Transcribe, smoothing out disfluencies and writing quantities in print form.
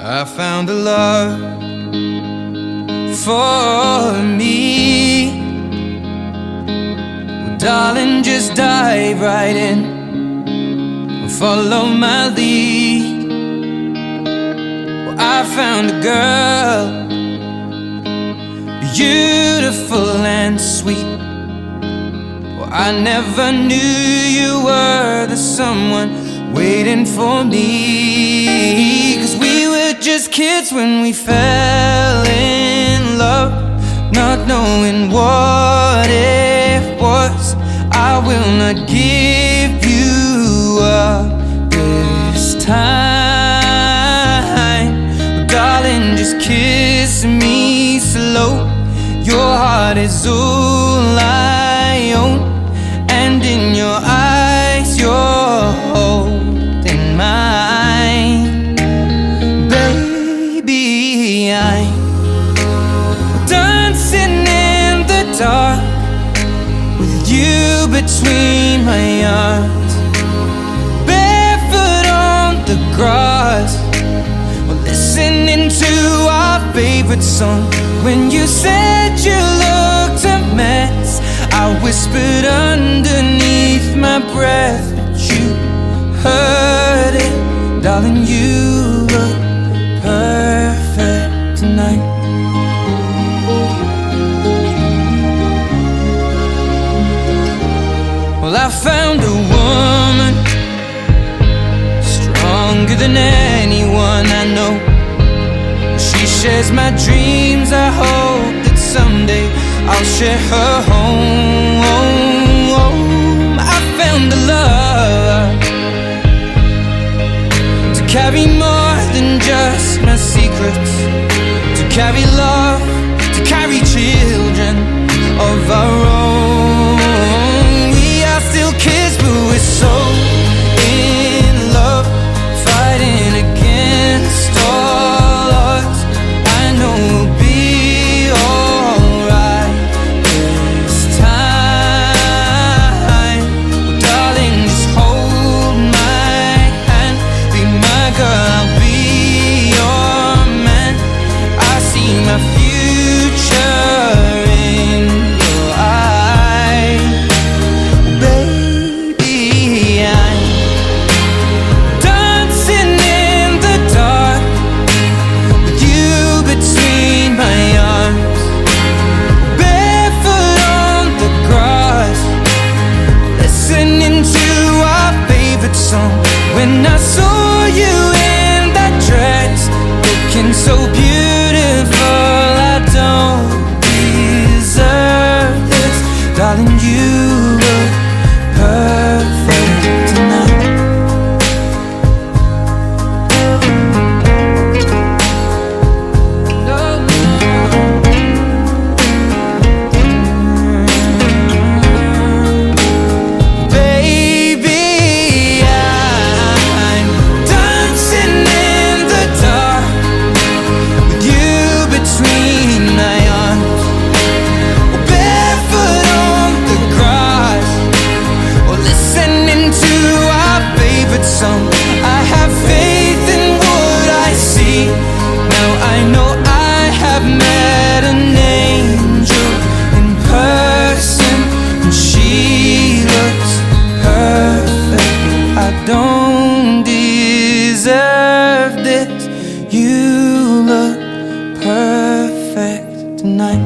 I found a love for me. Well, darling, just dive right in and follow my lead. Well, I found a girl, beautiful and sweet. Well, I never knew you were the someone waiting for me. 'Cause we were just kids when we fell in love, not knowing what it was. I will not give you up this time. Well, darling, just kiss me slow. Your heart is all I own, and in your eyes you're holding mine. Baby, I'm dancing in the dark with you between my arms, barefoot on the grass. We're listening to our favorite song. When you said you looked a mess, I whispered underneath my breath, but you heard it. Darling, you look perfect tonight. Well, I found a woman stronger than anyone I know. She shares my dreams. I hope that someday I'll share her home. I found a love to carry more than just my secrets, to carry love, to carry children of our own. We are still kids, but we're so in love, fighting against all odds. I know we'll be alright this time. Well, darling, just hold my hand, be my girl, I'll be your man. I see my future in your eyes. Baby, I'm dancing in the dark with you between my arms, barefoot on the grass, listening to our favorite song. When I saw you in that dress, looking so beautiful, I don't deserve this. Darling, you look perfect tonight. Baby, I'm dancing in the dark with you between my arms, barefoot on the grass, or listening to our favorite song. I have faith in what I see. Now I know I have met an angel in person, and she looks perfect. I don't deserve this. You look perfect tonight.